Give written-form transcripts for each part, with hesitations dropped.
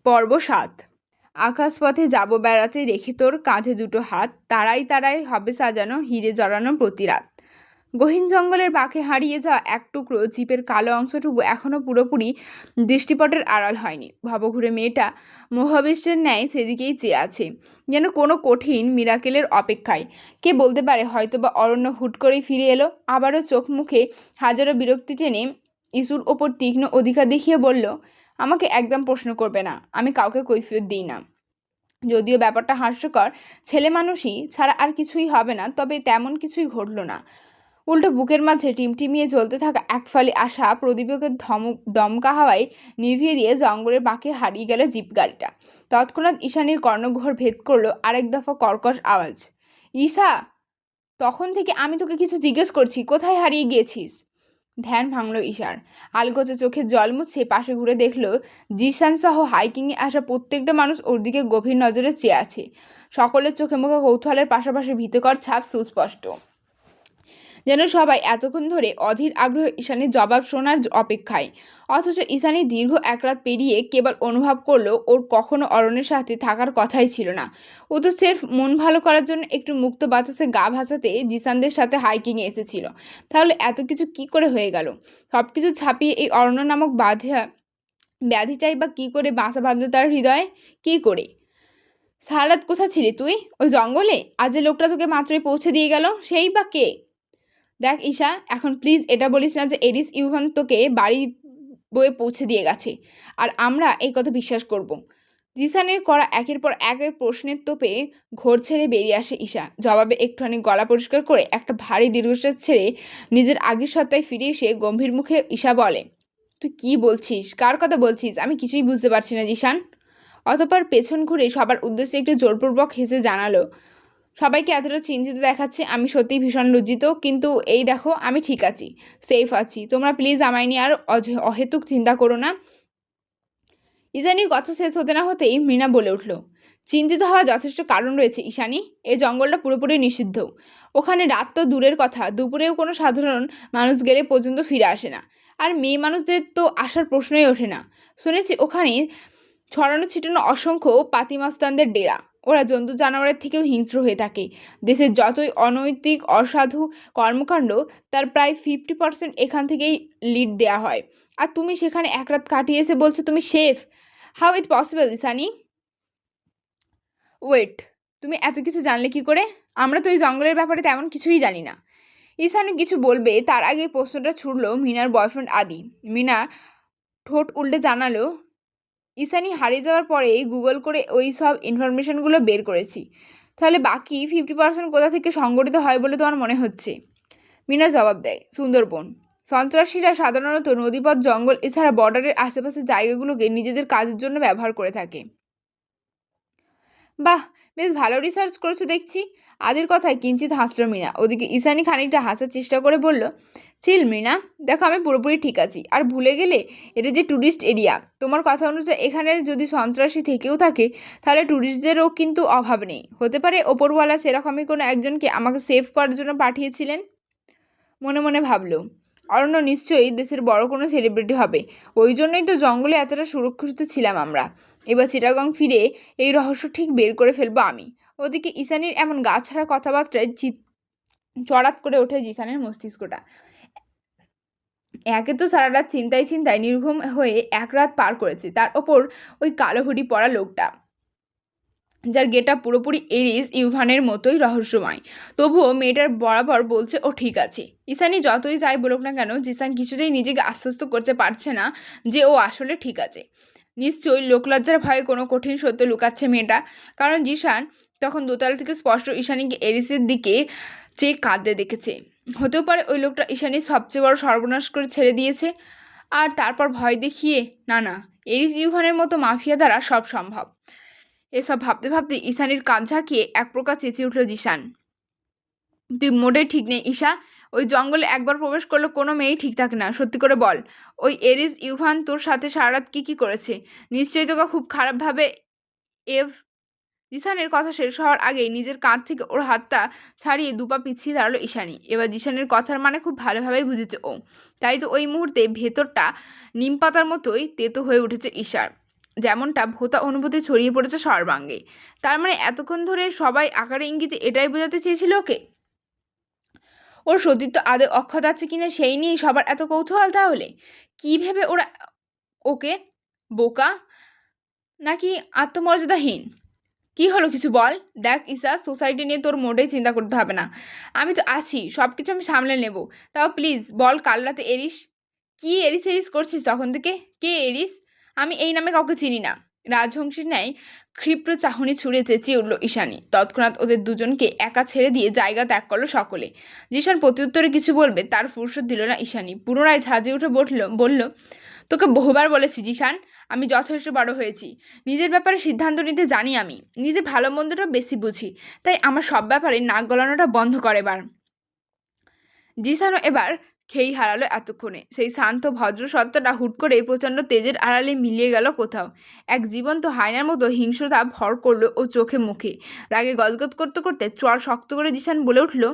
পর্ব ৭। আকাশপথে যাব বেড়াতে, রেখে তোর কাঁধে দুটো হাত, তারাই তারাই হবে সাজানো হিরে জড়ানো প্রতি রাত। গহীন জঙ্গলের বাঁকে হারিয়ে যাওয়া এক টুকরো জিপের কালো অংশটুকু এখনো পুরোপুরি দৃষ্টিপটের আড়াল হয়নি। ভবঘুরে মেয়েটা মোহাবিষ্টের ন্যায় সেদিকেই চেয়ে আছে, যেন কোনো কঠিন মিরাকেলের অপেক্ষায়। কে বলতে পারে, হয়তোবা অরণ্য হুট করেই ফিরে এলো। আবারও চোখ মুখে হাজারো বিরক্তি টেনে ইস্যুর ওপর তীক্ষ্ণ অধিকার দেখিয়ে বলল, আমাকে একদম প্রশ্ন করবে না, আমি কাউকে কৈফিয়ত দিই না। যদিও ব্যাপারটা হাস্যকর, ছেলে মানুষই ছাড়া আর কিছুই হবে না, তবে তেমন কিছুই ঘটল না। উল্টো বুকের মাঝে টিমটিমিয়ে জ্বলতে থাকা এক ফালি আশা প্রদীপকের দমকা হাওয়ায় নিভিয়ে দিয়ে জঙ্গলের বাঁকে হারিয়ে গেল জিপ গাড়িটা। তৎক্ষণাৎ ঈশানীর কর্ণঘোর ভেদ করলো আরেক দফা কর্কশ আওয়াজ, ঈশা, তখন থেকে আমি তোকে কিছু জিজ্ঞেস করছি, কোথায় হারিয়ে গিয়েছিস? ধ্যান ভাঙল ঈশার। আলগোছে চোখের জল মুছে পাশে ঘুরে দেখলো জিসান সহ হাইকিংয়ে আসা প্রত্যেকটা মানুষ ওর দিকে গভীর নজরে চেয়ে আছে। সকলের চোখে মুখে কৌতূহলের পাশাপাশি ভীতকর ছাপ সুস্পষ্ট, যেন সবাই এতক্ষণ ধরে অধীর আগ্রহ ঈশানীর জবাব শোনার অপেক্ষায়। অথচ ঈশানী দীর্ঘ এক রাত পেরিয়ে কেবল অনুভব করলো ওর কখনো অরণ্যের সাথে থাকার কথাই ছিল না। ও তো সির্ফ মন ভালো করার জন্য একটু মুক্ত বাতাসে গা ভাসাতে জিসানদের সাথে হাইকিংয়ে এসেছিল। তাহলে এত কিছু কি করে হয়ে গেল? সব কিছু ছাপিয়ে এই অরণ্য নামক ব্যাধিটাই বা কি করে বাসা বাঁধল তার হৃদয়ে? কি করে? সারা রাত কোথায় ছিলি তুই? ওই জঙ্গলে? আজ যে লোকটা তোকে মাত্রই পৌঁছে দিয়ে গেল, সেই বা কে? দেখ ঈশা, এখন প্লিজ এটা বলিস না যে এরিস ইউভান তোকে বাড়ি বয়ে পৌঁছে দিয়ে গেছে, আর আমরা এই কথা বিশ্বাস করব। জিসানের করা একের পর একের প্রশ্নের তোপে ঘোর ছেড়ে বেরিয়ে আসে ঈশা। জবাবে একটুখানি গলা পরিষ্কার করে একটা ভারী দীর্ঘশ্বাস ছেড়ে নিজের আগের সত্তায় ফিরে এসে গম্ভীর মুখে ঈশা বলে, তুই কি বলছিস? কার কথা বলছিস? আমি কিছুই বুঝতে পারছি না জিসান। অতঃপর পেছন ঘুরে সবার উদ্দেশ্যে একটু জোরপূর্বক হেসে জানালো, সবাইকে এতটা চিন্তিত দেখাচ্ছে, আমি সত্যিই ভীষণ লজ্জিত, কিন্তু এই দেখো আমি ঠিক আছি, সেফ আছি। তোমরা প্লিজ আমায় নিয়ে আর অহেতুক চিন্তা করো না। ঈশানীর কথা শেষ হতে না হতেই মীনা বলে উঠল, চিন্তিত হওয়ার যথেষ্ট কারণ রয়েছে ঈশানী। এই জঙ্গলটা পুরোপুরি নিষিদ্ধ। ওখানে রাত তো দূরের কথা, দুপুরেও কোনো সাধারণ মানুষ গেলে পর্যন্ত ফিরে আসে না। আর মেয়ে মানুষদের তো আসার প্রশ্নই ওঠে না। শুনেছি ওখানে ছড়ানো ছিটানো অসংখ্য পাতিমাস্তানদের ডেরা। ওরা জন্তু জানোয়ারের থেকেও হিংস্র হয়ে থাকে। দেশের যতই অনৈতিক অসাধু কর্মকাণ্ড, তার প্রায় 50% এখান থেকেই লিড দেওয়া হয়। আর তুমি সেখানে এক রাত কাটিয়ে এসে বলছো তুমি সেফ? হাউ ইট পসিবল ইসানি? ওয়েট, তুমি এত কিছু জানলে কি করে? আমরা তো এই জঙ্গলের ব্যাপারে তেমন কিছুই জানি না। ইসানি কিছু বলবে তার আগে প্রশ্নটা ছুড়ল মিনার বয়ফ্রেন্ড আদি। মিনা ঠোঁট উল্টে জানালো, ঈশানী হারিয়ে যাওয়ার পরে গুগল করে ওই সব ইনফরমেশনগুলো বের করেছি। তাহলে বাকি 50% কোথা থেকে সংগঠিত হয় বলে তোমার মনে হচ্ছে? মিনা জবাব দেয়, সুন্দরবন। সন্ত্রাসীরা সাধারণত নদীপথ, জঙ্গল এছাড়া বর্ডারের আশেপাশের জায়গাগুলোকে নিজেদের কাজের জন্য ব্যবহার করে থাকে। বাহ, বেশ ভালো রিসার্চ করেছো দেখছি। আদির কথায় কিঞ্চিত হাসল মিনা। ওদিকে ঈশানী খানিকটা হাসার চেষ্টা করে বলল, চিল মিনা, দেখো আমি পুরোপুরি ঠিক আছি। আর ভুলে গেলে এটা যে ট্যুরিস্ট এরিয়া। তোমার কথা অনুযায়ী এখানে যদি সন্ত্রাসী থেকেও থাকে, তাহলে ট্যুরিস্টদেরও কিন্তু অভাব নেই। হতে পারে ওপরওয়ালা সেরকমই কোনো একজনকে আমাকে সেভ করার জন্য পাঠিয়েছিলেন। মনে মনে ভাবল, অরণ্য নিশ্চয়ই দেশের বড় কোনো সেলিব্রিটি হবে। ওই জন্যই তো জঙ্গলে এতটা সুরক্ষিত ছিলাম আমরা। এবার চিটাগং ফিরে এই রহস্য ঠিক বের করে ফেলবো আমি। ওদিকে ঈশানীর এমন গা ছাড়া কথাবার্তায় চড়াত করে ওঠে জিসানের মস্তিষ্কটা। একে তো সারা রাত চিন্তায় চিন্তায় নির্ঘুম হয়ে এক রাত পার করেছে, তার ওপর ওই কালো হুডি পরা লোকটা, যার গেটা পুরোপুরি এরিস ইউভানের মতোই রহস্যময়। তবুও মেয়েটার বরাবর বলছে ও ঠিক আছে। ঈশানী যতই যাই বলুক না কেন, জিসান কিছুতেই নিজেকে আশ্বস্ত করতে পারছে না যে ও আসলে ঠিক আছে। নিশ্চয়ই লোকলজ্জার ভয়ে কোনো কঠিন সত্য লুকাচ্ছে মেয়েটা, কারণ জিসান তখন দোতলা থেকে স্পষ্ট ঈশানীকে এরিসের দিকে চেয়ে কাঁদতে দেখেছে। হতেও পারে ওই লোকটা ঈশানীর সবচেয়ে বড় সর্বনাশ করে ছেড়ে দিয়েছে, আর তারপর ভয় দেখিয়ে, না না, এরিস ইউভানের মতো মাফিয়া দ্বারা সব সম্ভব। এসব ভাবতে ভাবতে ঈশানীর কাঁধ ঝাঁকিয়ে এক প্রকার চেঁচিয়ে উঠল জিসান, তুই মোটেই ঠিক নেই ঈশা। ওই জঙ্গলে একবার প্রবেশ করলে কোনো মেয়েই ঠিক থাকে না। সত্যি করে বল, ওই এরিস ইউভান তোর সাথে সারা রাত কী করেছে? নিশ্চয়ই তোকে খুব খারাপভাবে এভ। জিসানের কথা শেষ হওয়ার আগেই নিজের কাঁধ থেকে ওর হাতটা ছাড়িয়ে দুপা পিছিয়ে দাঁড়ালো ঈশানী। এবার জিসানের কথার মানে খুব ভালোভাবেই বুঝেছে ও। তাই তো ওই মুহূর্তে ভেতরটা নিম পাতার মতোই তেতো হয়ে উঠেছে ঈশার। যেমনটা ভোঁতা অনুভূতি ছড়িয়ে পড়েছে সর্বাঙ্গে। তার মানে এতক্ষণ ধরে সবাই আকারে ইঙ্গিতে এটাই বোঝাতে চেয়েছিল ওকে। ওর সতীত্ব আদৌ অক্ষত আছে কিনা সেই নিয়েই সবার এত কৌতূহল। তাহলে কি ভেবে ওরা ওকে বোকা নাকি আত্মমর্যাদাহীন? কি হলো কিছু বল। দেখ ঈশা, সোসাইটি নিয়ে তোর মোটেই চিন্তা করতে হবে না, আমি তো আছি, সব কিছু আমি সামলে নেব। তাও প্লিজ বল, কাল রাতে এরিস কি এরিস এরিস করছিস তখন থেকে? কে এরিস? আমি এই নামে কাউকে চিনি না। রাজহংসীর ন্যায় ক্ষিপ্র চাহনি ছুঁড়ে চেঁচিয়ে উঠল ঈশানী। তৎক্ষণাৎ ওদের দুজনকে একা ছেড়ে দিয়ে জায়গা ত্যাগ করলো সকলে। জিশান প্রত্যুত্তরে কিছু বলবে তার ফুরসত দিল না ঈশানী। পুনরায় ঝাঁজে উঠে বলল, তোকে বহুবার বলেছি জিশান, আমি যথেষ্ট বড় হয়েছি, নিজের ব্যাপারে সিদ্ধান্ত নিতে জানি, আমি নিজের ভালো মন্দটা বেশি বুঝি, তাই আমার সব ব্যাপারে নাক গলানোটা বন্ধ করে এবার। জিশানও এবার খেই হারালো। এতক্ষণে সেই শান্ত ভদ্র সত্ত্বটা হুট করে প্রচণ্ড তেজের আড়ালে মিলিয়ে গেল কোথাও। এক জীবন্ত হায়নার মতো হিংস্রতা ভর করলো ও চোখে মুখে। রাগে গদগদ করতে করতে চোয়াল শক্ত করে জিশান বলে উঠল,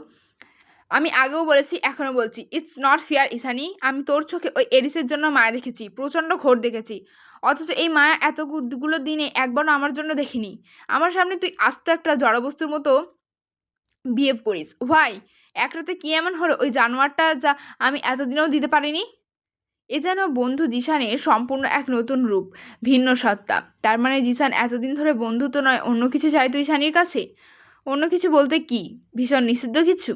আমি আগেও বলেছি, এখনও বলছি, ইটস নট ফেয়ার ঈশানী। আমি তোর চোখে ওই এরিসের জন্য মায়া দেখেছি, প্রচণ্ড ঘোর দেখেছি, অথচ এই মায়া এতগুলো দিনে একবারও আমার জন্য দেখিনি। আমার সামনে তুই আস্ত একটা জড়বস্তুর মতো বিহেভ করিস। হোয়াই? এক রাতে কী এমন হলো ওই জানোয়ারটা যা আমি এতদিনেও দিতে পারিনি? এ যেন বন্ধু জিশানের সম্পূর্ণ এক নতুন রূপ, ভিন্ন সত্তা। তার মানে জিশান এতদিন ধরে বন্ধুত্ব নয় অন্য কিছু চাইতো ঈশানীর কাছে। অন্য কিছু বলতে কি, ভীষণ নিষিদ্ধ কিছু?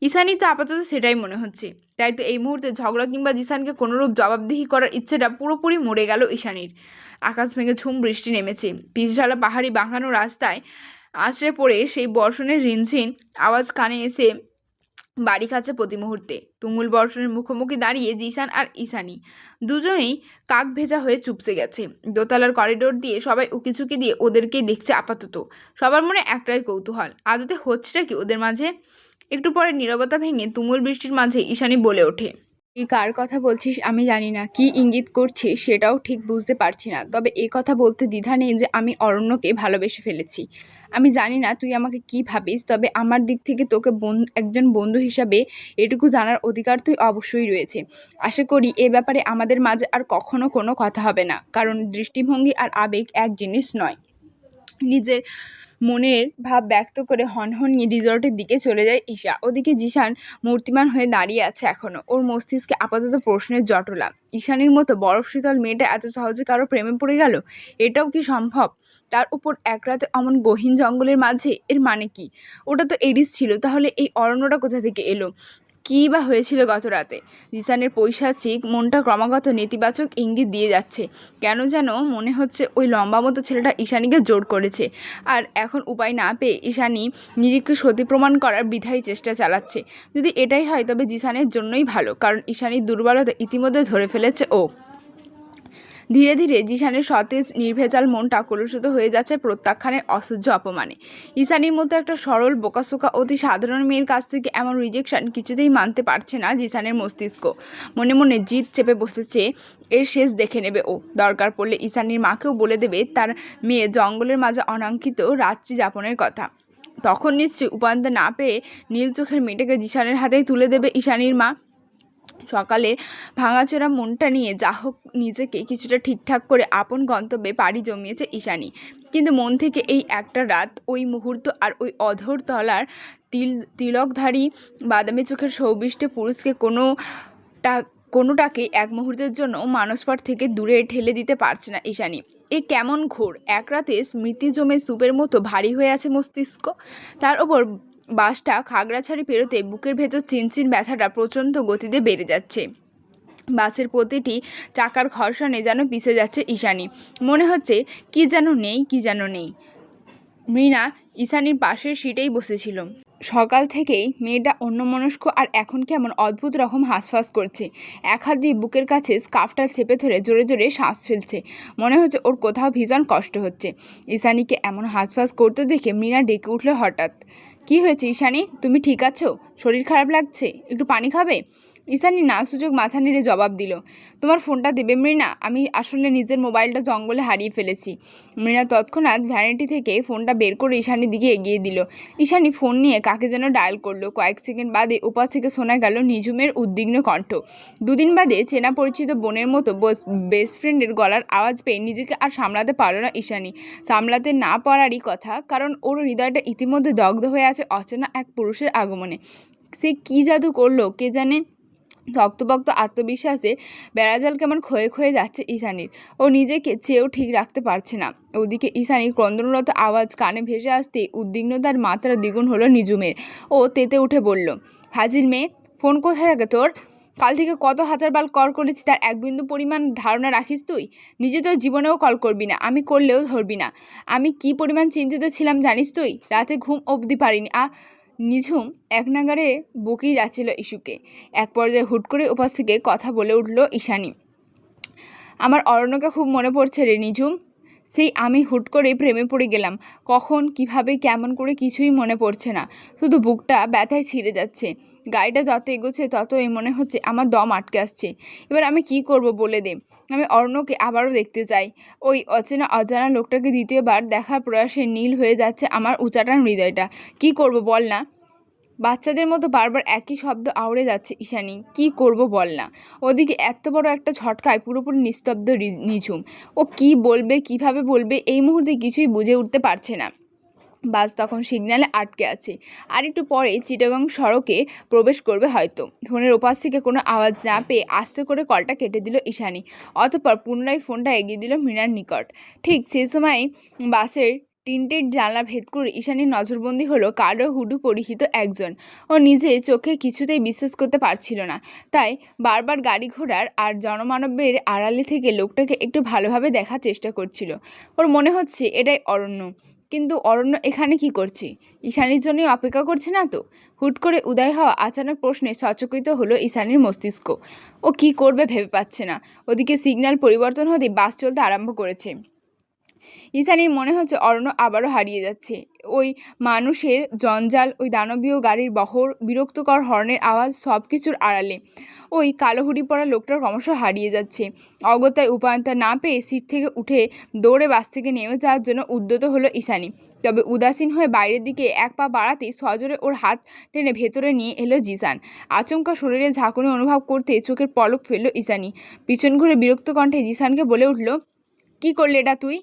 ঈশানী তো আপাতত সেটাই মনে হচ্ছে। তাই তো এই মুহূর্তে ঝগড়া কিংবা জিশানকে কোনোরূপ জবাবদিহি করার ইচ্ছেটা পুরোপুরি মরে গেল ঈশানীর। আকাশ ভেঙে ঝুম বৃষ্টি নেমেছে। পিচঢালা পাহাড়ি বাঁকানো রাস্তায় আছড়ে পড়ে সেই বর্ষণের রিনঝিন আওয়াজ কানে এসে বাড়ি খাচ্ছে প্রতি মুহূর্তে। তুমুল বর্ষণের মুখোমুখি দাঁড়িয়ে জিশান আর ঈশানী দুজনেই কাক ভেজা হয়ে চুপসে গেছে। দোতলার করিডোর দিয়ে সবাই উকিঝুঁকি দিয়ে ওদেরকেই দেখছে আপাতত। সবার মনে একটাই কৌতূহল, আদতে হচ্ছেটা কি ওদের মাঝে? একটু পরে নীরবতা ভেঙে তুমুল বৃষ্টির মাঝে ঈশানী বলে ওঠে, তুই কার কথা বলছিস আমি জানি না, কি ইঙ্গিত করছিস সেটাও ঠিক বুঝতে পারছি না, তবে এ কথা বলতে দ্বিধা নেই যে আমি অরণ্যকে ভালোবেসে ফেলেছি। আমি জানি না তুই আমাকে কি ভাবিস, তবে আমার দিক থেকে তোকে একজন বন্ধু হিসাবে এটুকু জানার অধিকার তুই অবশ্যই রয়েছে। আশা করি এ ব্যাপারে আমাদের মাঝে আর কখনো কোনো কথা হবে না, কারণ দৃষ্টিভঙ্গি আর আবেগ এক জিনিস নয়। নিজের মনের ভাব ব্যক্ত করে হনহনিয়ে রিসর্টের দিকে চলে যায় ঈশা। ওদিকে জিশান মূর্তিমান হয়ে দাঁড়িয়ে আছে এখনো। ওর মস্তিষ্কে আপাতত প্রশ্নের জটলা। ঈশানীর মতো বরফ শীতল মেয়েটা এত সহজে কারো প্রেমে পড়ে গেল, এটাও কি সম্ভব? তার উপর এক রাতে অমন গহীন জঙ্গলের মাঝে, এর মানে কি? ওটা তো এরিস ছিল, তাহলে এই অরণ্যটা কোথা থেকে এলো? কী বা হয়েছিল গত রাতে? জিসানের পৈশাচিক মনটা ক্রমাগত নেতিবাচক ইঙ্গিত দিয়ে যাচ্ছে। কেন যেন মনে হচ্ছে ওই লম্বা মতো ছেলেটা ঈশানীকে জোর করেছে, আর এখন উপায় না পেয়ে ঈশানী নিজেকে সতী প্রমাণ করার বৃথাই চেষ্টা চালাচ্ছে। যদি এটাই হয় তবে জিসানের জন্যই ভালো, কারণ ঈশানীর দুর্বলতা ইতিমধ্যে ধরে ফেলেছে ও। ধীরে ধীরে জিশানের সতেজ নির্ভেজাল মনটা কলুষিত হয়ে যাচ্ছে প্রত্যাখ্যানের অসহ্য অপমানে। ঈশানীর মতো একটা সরল বোকাসোকা অতি সাধারণ মেয়ের কাছ থেকে এমন রিজেকশন কিছুতেই মানতে পারছে না জিশানের মস্তিষ্ক। মনে মনে জিদ চেপে বসেছে, এর শেষ দেখে নেবে ও। দরকার পড়লে ঈশানীর মাকেও বলে দেবে তার মেয়ে জঙ্গলের মাঝে অনাঙ্কিত রাত্রি যাপনের কথা। তখন নিশ্চয়ই উপান্ত না পেয়ে নীল চোখের মেয়েটাকে জিশানের হাতেই তুলে দেবে ঈশানীর মা। সকালে ভাঙাচোরা মনটা নিয়ে যা হোক নিজেকে কিছুটা ঠিকঠাক করে আপন গন্তব্যে পাড়ি জমিয়েছে ঈশানী। কিন্তু মন থেকে এই একটা রাত, ওই মুহূর্ত আর ওই অধর তলার তিলকধারী বাদামি চোখের সৌবিষ্টে পুরুষকে কোনোটাকে এক মুহূর্তের জন্য মানসপট থেকে দূরে ঠেলে দিতে পারছে না ঈশানী। এ কেমন ঘোর এক রাতে স্মৃতি জমে সুপের মতো ভারী হয়ে আছে মস্তিষ্ক। তার ওপর বাসটা খাগড়াছড়ি পেরোতে বুকের ভেতর চিনচিন ব্যথাটা প্রচণ্ড গতিতে বেড়ে যাচ্ছে। বাসের প্রতিটি চাকার ঘর্ষণে যেন পিষে যাচ্ছে ঈশানী। মনে হচ্ছে কি যেন নেই। মৃণা ঈশানীর পাশের সিটেই বসেছিল। সকাল থেকেই মেয়েটা অন্যমনস্ক, আর এখন কেমন অদ্ভুত রকম হাঁসফাঁস করছে। এক হাত দিয়ে বুকের কাছে স্কার্ফটা চেপে ধরে জোরে জোরে শ্বাস ফেলছে। মনে হচ্ছে ওর কোথাও ভীষণ কষ্ট হচ্ছে। ঈশানীকে এমন হাঁসফাঁস করতে দেখে মৃণা ডেকে উঠল হঠাৎ। কি হয়েছে ঈশানী, তুমি ঠিক আছো? শরীর খারাপ লাগছে? একটু পানি খাবে? ঈশানী না সুযোগ মাথা নেড়ে জবাব দিল, তোমার ফোনটা দেবে মৃণা, আমি আসলে নিজের মোবাইলটা জঙ্গলে হারিয়ে ফেলেছি। মৃণা তৎক্ষণাৎ ভ্যানিটি থেকে ফোনটা বের করে ঈশানীর দিকে এগিয়ে দিল। ঈশানী ফোন নিয়ে কাকে যেন ডায়াল করলো। কয়েক সেকেন্ড বাদে ওপাশ থেকে শোনা গেল নিঝুমের উদ্বিগ্ন কণ্ঠ। দুদিন বাদে চেনা পরিচিত বোনের মতো বেস্ট ফ্রেন্ডের গলার আওয়াজ পেয়ে নিজেকে আর সামলাতে পারল না ঈশানী। সামলাতে না পারারই কথা, কারণ ওর হৃদয়টা ইতিমধ্যে দগ্ধ হয়ে আছে অচেনা এক পুরুষের আগমনে। সে কী জাদু করলো কে জানে। শক্তপোক্ত আত্মবিশ্বাসে বেড়াজাল কেমন ক্ষয়ে ক্ষয়ে যাচ্ছে ঈশানীর। ও নিজেকে চেয়েও ঠিক রাখতে পারছে না। ওদিকে ঈশানীর ক্রন্দনরত আওয়াজ কানে ভেসে আসতে উদ্বিগ্নতার মাত্রা দ্বিগুণ হলো নিঝুমের। ও তেতে উঠে বলল, ফাজিল মেয়ে, ফোন কোথায় থাকে তোর? কাল থেকে কত হাজারবার কল করেছি, তার এক বিন্দু পরিমাণ ধারণা রাখিস তুই? নিজে তো জীবনেও কল করবি না, আমি করলেও ধরবি না। আমি কি পরিমাণ চিন্তিত ছিলাম জানিস তুই? রাতে ঘুম অবধি পারিনি। নিঝুম এক নাগাড়ে বকেই যাচ্ছিল ইস্যুকে। এক পর্যায়ে হুট করে উপাস থেকে কথা বলে উঠল ঈশানী, আমার অরণ্যকে খুব মনে পড়ছে রে নিঝুম। সেই আমি হুট করে প্রেমে পড়ে গেলাম। কখন, কিভাবে, কেমন করে কিছুই মনে পড়ছে না। শুধু বুকটা ব্যথায় ছিঁড়ে যাচ্ছে। গাড়িটা যত এগোচ্ছে ততই মনে হচ্ছে আমার দম আটকে আসছে। এবার আমি কি করব বলে দে। আমি অরণ্যকে আবারও দেখতে চাই। ওই অজানা লোকটাকে দ্বিতীয়বার দেখার প্রয়াসে নীল হয়ে যাচ্ছে আমার উচাটান হৃদয়টা। কি করব বল না। বাচ্চাদের মতো বারবার একই শব্দ আওড়ে যাচ্ছে ঈশানী। কি করব বল না। ওদিকে এত বড় একটা ঝটকায় পুরোপুরি নিস্তব্ধ নিঝুম। ও কি বলবে, কিভাবে বলবে, এই মুহূর্তে কিছুই বুঝে উঠতে পারছে না। বাস তখন সিগন্যালে আটকে আছে। আর একটু পরে চিটাগং সড়কে প্রবেশ করবে হয়তো। ফোনের ওপাশ থেকে কোনো আওয়াজ না পেয়ে আস্তে করে কলটা কেটে দিল ঈশানী। অতঃপর পুনরায় ফোনটা এগিয়ে দিল মৃণার নিকট। ঠিক সেই সময় বাসের টিনটেড জানলা ভেদ করে ঈশানীর নজরবন্দি হলো কালো হুডু পরিহিত একজন। ও নিজে চোখে কিছুতেই বিশ্বাস করতে পারছিল না। তাই বারবার গাড়ি ঘোড়ার আর জনমানবের আড়ালে থেকে লোকটাকে একটু ভালোভাবে দেখার চেষ্টা করছিল। ওর মনে হচ্ছে এটাই অরণ্য। কিন্তু অরণ্য এখানে কি করছে? ঈশানীর জন্যই অপেক্ষা করছে না তো? হুট করে উদয় হওয়া আচানক প্রশ্নে সচকিত হলো ঈশানীর মস্তিষ্ক। ও কি করবে ভেবে পাচ্ছে না। ওদিকে সিগন্যাল পরিবর্তন হতে বাস চলতে আরম্ভ করেছে। ঈশানীর মনে হচ্ছে অরণ্য আবারও হারিয়ে যাচ্ছে। ওই মানুষের জঞ্জাল, ওই দানবীয় গাড়ির বহর, বিরক্তকর হর্নের আওয়াজ, সব কিছুর আড়ালে ওই কালো হুডি পরা লোকটা ক্রমশ হারিয়ে যাচ্ছে। অগত্যায় উপায়ন্তর না পেয়ে সিট থেকে উঠে দৌড়ে বাস থেকে নেমে যাওয়ার জন্য উদ্যত হলো ঈশানী। তবে উদাসীন হয়ে বাইরের দিকে এক পা বাড়াতেই সজোরে ওর হাত টেনে ভেতরে নিয়ে এলো জিসান। আচমকা শরীরে ঝাঁকুনি অনুভব করতে চোখের পলক ফেলল ঈশানী। পিছন ঘুরে বিরক্ত কণ্ঠে জিসানকে বলে উঠল, কি করলে এটা তুই?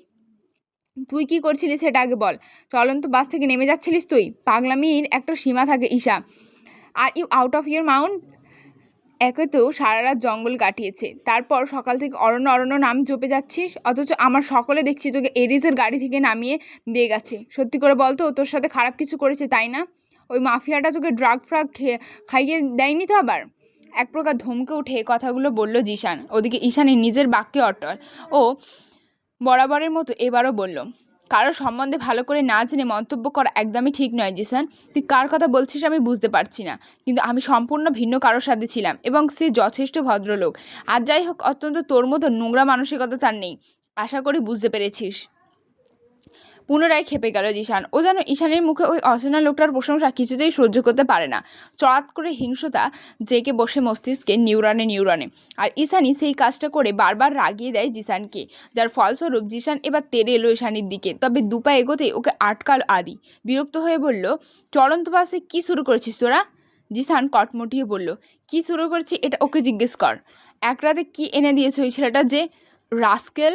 তুই কি করছিলিস সেটা আগে বল। চলন্ত বাস থেকে নেমে যাচ্ছিলিস তুই? পাগলামির একটা সীমা থাকে Isha. Are you out of your mount? একে তো সারা রাত জঙ্গল কাটিয়েছে, তারপর সকাল থেকে অরণ্য অরণ্য নাম জপে যাচ্ছিস, অথচ আমার সকলে দেখছি তোকে এরিসের গাড়ি থেকে নামিয়ে দিয়ে গেছে। সত্যি করে বলতো, তোর সাথে খারাপ কিছু করেছে তাই না? ওই মাফিয়াটা তোকে ড্রাগ ফ্রাগ খাইয়ে দেয়নি তো আবার? এক প্রকার ধমকে উঠে কথাগুলো বলল জিসান। ওদিকে ঈশানী নিজের বাক্যে অটল। ও বরাবরের মতো এবারও বলল, কারোর সম্বন্ধে ভালো করে না জেনে মন্তব্য করা একদমই ঠিক নয় জিসান। তুই কার কথা বলছিস আমি বুঝতে পারছি না, কিন্তু আমি সম্পূর্ণ ভিন্ন কারোর সাথে ছিলাম এবং সে যথেষ্ট ভদ্রলোক। আর যাই হোক, অত্যন্ত তোর মতো নোংরা মানসিকতা তার নেই। আশা করি বুঝতে পেরেছিস। পুনরায় খেপে গেল জিসান। ও যেন ঈশানীর মুখে ওই অচেনা লোকটার প্রশংসা কিছুতেই সহ্য করতে পারে না। চড়াত করে হিংসতা জেঁকে বসে মস্তিষ্কে নিউরনে। আর ঈশানী সেই কাজটা করে বারবার রাগিয়ে দেয় জিসানকে, যার ফলস্বরূপ জিসান এবার তেড়ে এলো ঈশানীর দিকে। তবে দুপা এগোতেই ওকে আটকাল আদি। বিরক্ত হয়ে বলল, চলন্ত বাসে কি শুরু করেছিস তোরা? জিসান কটমটিয়ে বলল, কি শুরু করেছি এটা ওকে জিজ্ঞেস কর। এক রাতে কি এনে দিয়েছে ওই ছেলেটা যে রাস্কেল।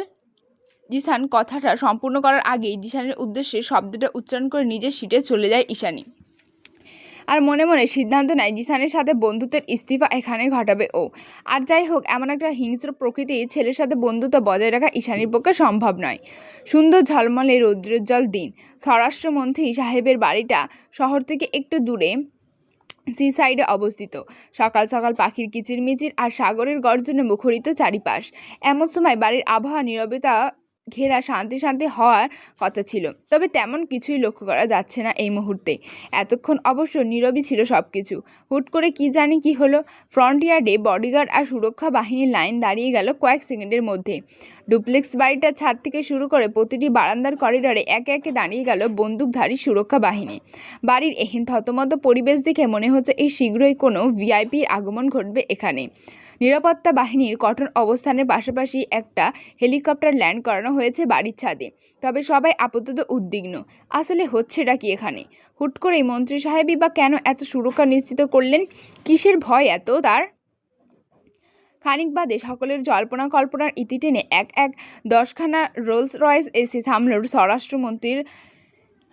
জিসান কথাটা সম্পূর্ণ করার আগেই জিসানের উদ্দেশ্যে শব্দটা উচ্চারণ করে নিজের সিটে চলে যায় ঈশানী। আর মনে মনে সিদ্ধান্ত নেয় জিসানের সাথে বন্ধুত্বের ইস্তিফা এখানে ঘটাবে ও। আর যাই হোক, এমন একটা হিংস্র প্রকৃতির ছেলের সাথে বন্ধুত্ব বজায় রাখা ঈশানীর পক্ষে সম্ভব নয়। সুন্দর ঝলমলে রৌদ্রোজ্জ্বল দিন। স্বরাষ্ট্রমন্ত্রী সাহেবের বাড়িটা শহর থেকে একটু দূরে সি সাইডে অবস্থিত। সকাল সকাল পাখির কিচিরমিচির আর সাগরের গর্জনে মুখরিত চারিপাশ। এমন সময় বাড়ির আবহাওয়া নীরবতা ঘেরা শান্তি শান্তি হওয়ার কথা ছিল, তবে তেমন কিছুই লক্ষ্য করা যাচ্ছে না এই মুহূর্তে। এতক্ষণ অবশ্য নীরবই ছিল সবকিছু। হুট করে কি জানি কি হলো, ফ্রন্ট ইয়ার্ডে বডিগার্ড আর সুরক্ষা বাহিনীর লাইন দাঁড়িয়ে গেল কয়েক সেকেন্ডের মধ্যে। ডুপ্লেক্স বাড়িটার ছাদ থেকে শুরু করে প্রতিটি বারান্দার করিডরে একে একে দাঁড়িয়ে গেল বন্দুকধারী সুরক্ষা বাহিনী। বাড়ির এহেন থতমত পরিবেশ দেখে মনে হচ্ছে এই শীঘ্রই কোনো ভিআইপির আগমন ঘটবে এখানে। নিরাপত্তা বাহিনীর কঠোর অবস্থানের পাশাপাশি একটা হেলিকপ্টার ল্যান্ড করানো হয়েছে বাড়ির ছাদে। তবে সবাই আপাতত উদ্বিগ্ন, আসলে হচ্ছেটা কি এখানে? হুট করেই মন্ত্রী সাহেবই বা কেন এত সুরক্ষা নিশ্চিত করলেন? কিসের ভয় এত তার? খানিক বাদে সকলের জল্পনা কল্পনার ইতি টেনে এক 10খানা রোলস রয়েস এসে থামল স্বরাষ্ট্রমন্ত্রীর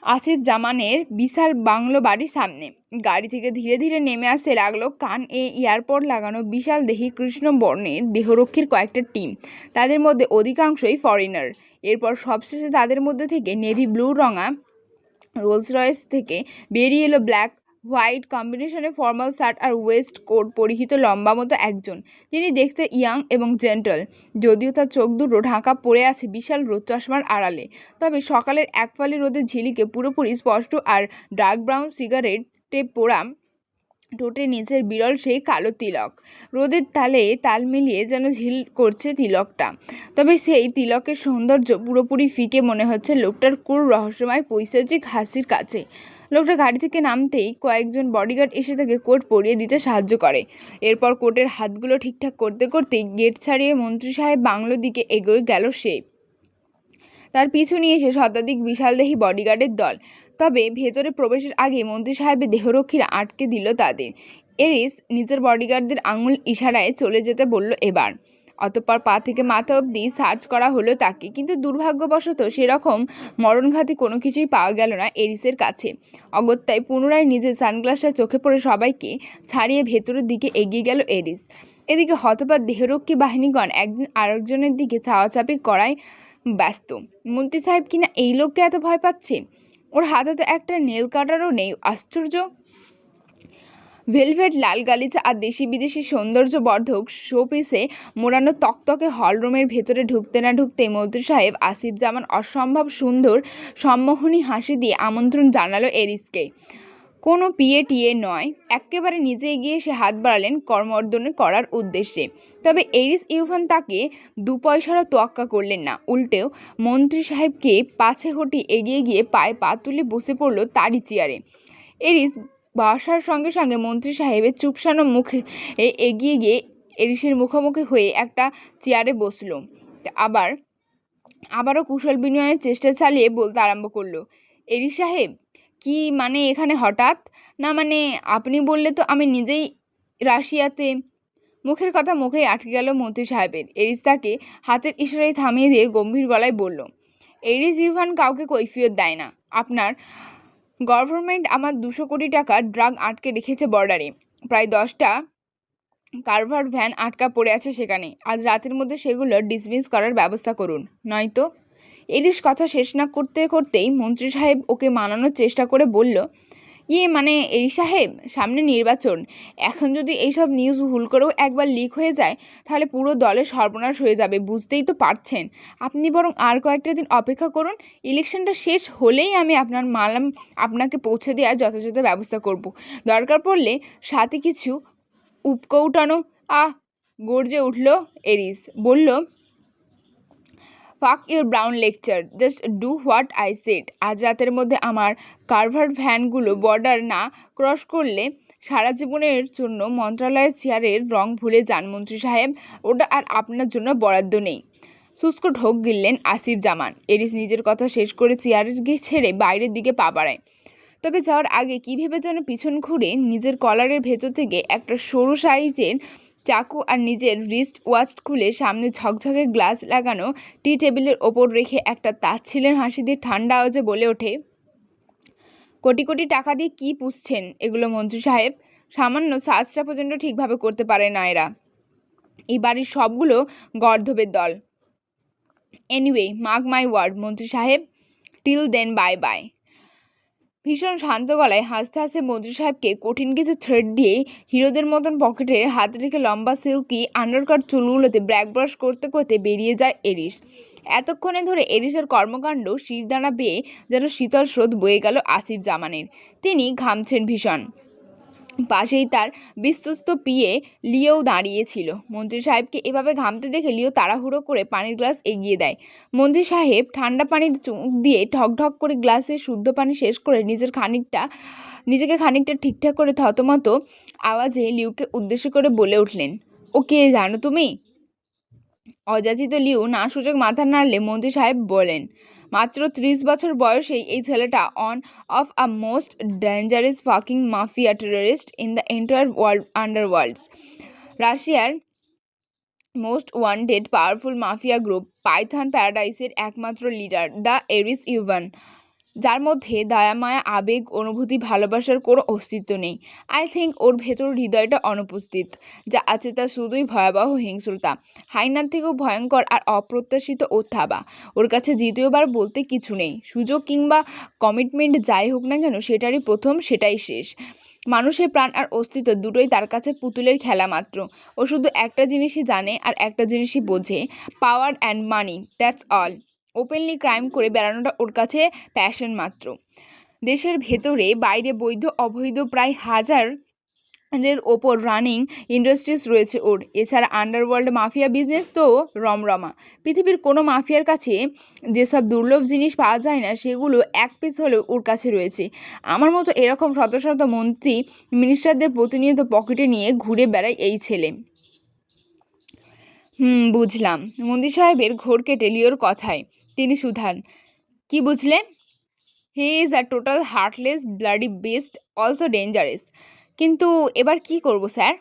আসিফ জামানের বিশাল বাংলো বাড়ির সামনে। গাড়ি থেকে ধীরে ধীরে নেমে আসতে লাগলো কান এয়ারপোর্ট লাগানো বিশাল দেহী কৃষ্ণ বর্ণের দেহরক্ষীর কয়েকটা টিম। তাদের মধ্যে অধিকাংশই ফরেনার। এরপর সবশেষে তাদের মধ্যে থেকে নেভি ব্লু রঙা রোলস রয়েস থেকে বেরিয়ে এলো ব্ল্যাক হোয়াইট কম্বিনেশনে ফর্মাল শার্ট আর ওয়েস্ট কোট পরিহিত লম্বা মতো একজন, যিনি দেখতে ইয়াং এবং জেন্টল, যদিও তার চোখ দুটো ঢাকা পড়ে আছে বিশাল রোদ চশমার আড়ালে। তবে সকালের এক ফালি রোদের ঝিলিকে পুরোপুরি স্পষ্ট, আর ডার্ক ব্রাউন সিগারেটে পোড়া ঠোঁটের নিচের বিরল সেই কালো তিলক। রোদের তালে তাল মিলিয়ে যেন ঝিল করছে তিলকটা। তবে সেই তিলকের সৌন্দর্য পুরোপুরি ফিকে মনে হচ্ছে লোকটার ক্রূর রহস্যময় পৈশাচিক হাসির কাছে। লোকটা গাড়ি থেকে নামতেই কয়েকজন বডিগার্ড এসে তাকে কোট পরিয়ে দিতে সাহায্য করে। এরপর কোটের হাতগুলো ঠিকঠাক করতে করতেই গেট ছাড়িয়ে মন্ত্রী সাহেব বাংলোর দিকে এগিয়ে গেল সে। তার পিছু নিয়ে এসে শতাধিক বিশালদেহী বডিগার্ডের দল। তবে ভেতরে প্রবেশের আগে মন্ত্রী সাহেবের দেহরক্ষীরা আটকে দিল তাদের। এরিস নিজের বডিগার্ডদের আঙুল ইশারায় চলে যেতে বলল এবার। অতঃপর পা থেকে মাথা অবধি সার্চ করা হলো তাকে, কিন্তু দুর্ভাগ্যবশত সেরকম মরণঘাতী কোনো কিছুই পাওয়া গেল না এরিসের কাছে। অগত্যায় পুনরায় নিজের সানগ্লাসটা চোখে পড়ে সবাইকে ছাড়িয়ে ভেতরের দিকে এগিয়ে গেল এরিস। এদিকে হতবাক দেহরক্ষী বাহিনীগণ একদিন আরেকজনের দিকে চাওয়াচাপি করায় ব্যস্ত। মন্ত্রী সাহেব কিনা এই লোককে এত ভয় পাচ্ছে? ওর হাতে তো একটা নেল কাটারও নেই, আশ্চর্য। ভেলভেট, লাল গালিচা আর দেশি বিদেশি সৌন্দর্যবর্ধক শোপিসে মোড়ানো তকতকে হলরুমের ভেতরে ঢুকতে না ঢুকতেই মন্ত্রী সাহেব আসিফ জামান অসম্ভব সুন্দর সম্মোহনী হাসি দিয়ে আমন্ত্রণ জানালো এরিসকে। কোনো পিএ নয়, একেবারে নিজে এগিয়ে এসে হাত বাড়ালেন করমর্দন করার উদ্দেশ্যে। তবে এরিস ইউভান তাকে 2 পয়সারও তোয়াক্কা করলেন না, উল্টেও মন্ত্রী সাহেবকে পাছে হটি এগিয়ে গিয়ে পায়ে পা তুলে বসে পড়ল তারই চেয়ারে। এরিস বসার সঙ্গে সঙ্গে মন্ত্রী সাহেবের চুপসানো মুখে এগিয়ে গিয়ে এরিসের মুখোমুখি হয়ে একটা চেয়ারে বসল। আবারও কুশল বিনিময়ের চেষ্টা চালিয়ে বলতে আরম্ভ করলো, এরিস সাহেব, কি মানে এখানে হঠাৎ? না মানে আপনি বললে তো আমি নিজেই রাশিয়াতে। মুখের কথা মুখেই আটকে গেল মন্ত্রী সাহেবের। এরিস তাকে হাতের ইশারায় থামিয়ে দিয়ে গম্ভীর গলায় বলল, এরিস ইউভান কাউকে কৈফিয়ত দেয় না। আপনার গভর্নমেন্ট আমার 200 কোটি টাকা ড্রাগ আটকে রেখেছে বর্ডারে। প্রায় 10টা কারভার ভ্যান আটকা পড়ে আছে সেখানে। আজ রাতের মধ্যে সেগুলো ডিসমিস করার ব্যবস্থা করুন, নয়তো। এরিস কথা শেষ না করতে করতেই মন্ত্রী সাহেব ওকে মানানোর চেষ্টা করে বলল, মানে এই সাহেব, সামনে নির্বাচন। এখন যদি এইসব নিউজ ভুল করেও একবার লিক হয়ে যায়, তাহলে পুরো দলের সর্বনাশ হয়ে যাবে, বুঝতেই তো পারছেন। আপনি বরং আর কয়েকটা দিন অপেক্ষা করুন। ইলেকশনটা শেষ হলেই আমি আপনার মালাম আপনাকে পৌঁছে দেওয়ার যথাযথ ব্যবস্থা করব। দরকার পড়লে সাথে কিছু উপকৌটানো। গর্জে উঠল এরিস, বলল, ফাক your brown lecture, just do what I said. আজ রাতের মধ্যে আমার কারভার ভ্যানগুলো বর্ডার না ক্রস করলে সারা জীবনের জন্য মন্ত্রণালয়ের চেয়ারের রং ভুলে যান মন্ত্রী সাহেব, ওটা আর আপনার জন্য বরাদ্দ নেই। শুষ্ক ঢোক গিললেন আসিফ জামান। এরিস নিজের কথা শেষ করে চেয়ারের গিয়ে ছেড়ে বাইরের দিকে পা বাড়ায়। তবে যাওয়ার আগে কী ভেবে যেন পিছন ঘুরে নিজের কলারের ভেতর থেকে একটা সরু সাইজের চাকু আর নিজের রিস্ট ওয়াচ খুলে সামনে ঝকঝকে গ্লাস লাগানো টি টেবিলের ওপর রেখে একটা তাচ্ছিলেন হাসি দিয়ে ঠান্ডা আওয়াজে বলে ওঠে, কোটি কোটি টাকা দিয়ে কি পুষছেন এগুলো মন্ত্রী সাহেব? সামান্য সাজটা পর্যন্ত ঠিকভাবে করতে পারে না এরা। এই বাড়ির সবগুলো গর্ধবের দল। এনিওয়ে, মার্ক মাই ওয়ার্ড মন্ত্রী সাহেব, টিল দেন বাই বাই। ভীষণ শান্ত গলায় হাসতে হাসতে মন্ত্রী সাহেবকে কঠিন কিছু থ্রেড দিয়ে হিরোদের মতন পকেটে হাত রেখে লম্বা সিল্কি আন্ডারকাট চুলগুলোতে ব্র্যাক ব্রাশ করতে করতে বেরিয়ে যায় এরিস। এতক্ষণে ধরে এরিসের কর্মকাণ্ড শিরদাঁড়া বেয়ে যেন শীতল স্রোত বয়ে গেল আসিফ জামানের। তিনি ঘামছেন ভীষণ। পাশেই তার বিশ্বস্ত পিয়ে লিও দাঁড়িয়েছিল। মন্ত্রী সাহেবকে এভাবে ঘামতে দেখে লিও তাড়াহুড়ো করে পানির গ্লাস এগিয়ে দেয়। মন্ত্রী সাহেব ঠান্ডা পানি চুমুক দিয়ে ঢকঢক করে গ্লাসে শুদ্ধ পানি শেষ করে নিজেকে খানিকটা ঠিকঠাক করে থতমত আওয়াজে লিউকে উদ্দেশ্য করে বলে উঠলেন, ওকে জানো তুমি? অযাচিত লিউ না সূচক মাথা নাড়লে মন্ত্রী সাহেব বলেন, মাত্র 30 বছর বয়সেই এই ছেলেটা one of a most dangerous fucking mafia terrorist in the entire world underworlds. রাশিয়ার most wanted powerful mafia group python প্যারাডাইসের একমাত্র লিডার দ্য এরিস ইউভান, যার মধ্যে দয়ামায়া আবেগ অনুভূতি ভালোবাসার কোনো অস্তিত্ব নেই। আই থিঙ্ক ওর ভেতর হৃদয়টা অনুপস্থিত। যা আছে তা শুধুই ভয়াবহ হিংস্রতা, হাইনার থেকেও ভয়ঙ্কর আর অপ্রত্যাশিত ও থাবা। ওর কাছে দ্বিতীয়বার বলতে কিছু নেই। সুযোগ কিংবা কমিটমেন্ট যাই হোক না কেন, সেটারই প্রথম, সেটাই শেষ। মানুষের প্রাণ আর অস্তিত্ব দুটোই তার কাছে পুতুলের খেলা মাত্র। ও শুধু একটা জিনিসই জানে আর একটা জিনিসই বোঝে, power and money, that's all. Openly crime করে বেড়ানোটা ওর কাছে প্যাশন মাত্র। দেশের ভেতরে বাইরে বৈধ অবৈধ প্রায় 1000-এর ওপর রানিং ইন্ডাস্ট্রিজ রয়েছে ওর। এছাড়া আন্ডারওয়ার্ল্ড মাফিয়া বিজনেস তো রমরমা। পৃথিবীর কোনো মাফিয়ার কাছে যেসব দুর্লভ জিনিস পাওয়া যায় না, সেগুলো এক পিস হলেও ওর কাছে রয়েছে। আমার মতো এরকম শত শত মন্ত্রী মিনিস্টারদের প্রতিনিয়ত পকেটে নিয়ে ঘুরে বেড়ায় এই ছেলে। বুঝলাম। মন্ত্রী সাহেবের ঘোর কেটে লিওর কথায় তিনি শুধান, কি বুঝলেন? He is a total heartless bloody beast, also dangerous. কিন্তু এবার কি করব স্যার?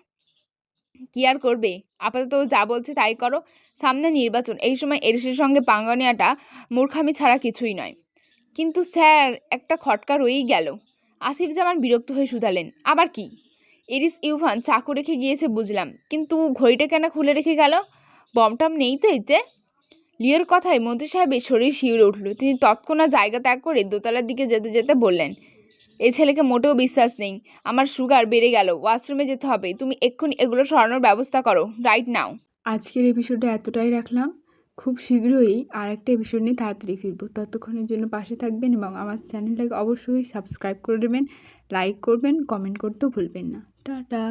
কি আর করবে, আপাতত যা বলছে তাই করো। সামনে নির্বাচন, এই সময় এরিসের সঙ্গে পাঙ্গা নেওয়াটা মূর্খামি ছাড়া কিছুই নয়। কিন্তু স্যার, একটা খটকা রয়েই গেল। আসিফ জামান বিরক্ত হয়ে শুধালেন, আবার কি? এরিস ইউভান চাকু রেখে গিয়েছে বুঝলাম, কিন্তু ঘড়িটা কেন খুলে রেখে গেল? বমটম নেই তো এতে? লিওর কথায় মন্ত্রী সাহেবের শরীর শিউরে উঠল। তিনি তৎক্ষণাৎ জায়গা ত্যাগ করে দোতলার দিকে যেতে যেতে বললেন, এই ছেলেকে মোটেও বিশ্বাস নেই। আমার সুগার বেড়ে গেল, ওয়াশরুমে যেতে হবে। তুমি এক্ষুনি এগুলো সরানোর ব্যবস্থা করো, রাইট নাও। আজকের এপিসোডে এতটাই রাখলাম। খুব শীঘ্রই আর একটা এপিসোড নিয়ে তাড়াতাড়ি ফিরবো। ততক্ষণের জন্য পাশে থাকবেন এবং আমার চ্যানেলটাকে অবশ্যই সাবস্ক্রাইব করে দেবেন, লাইক করবেন, কমেন্ট করতেও ভুলবেন না। টাটা।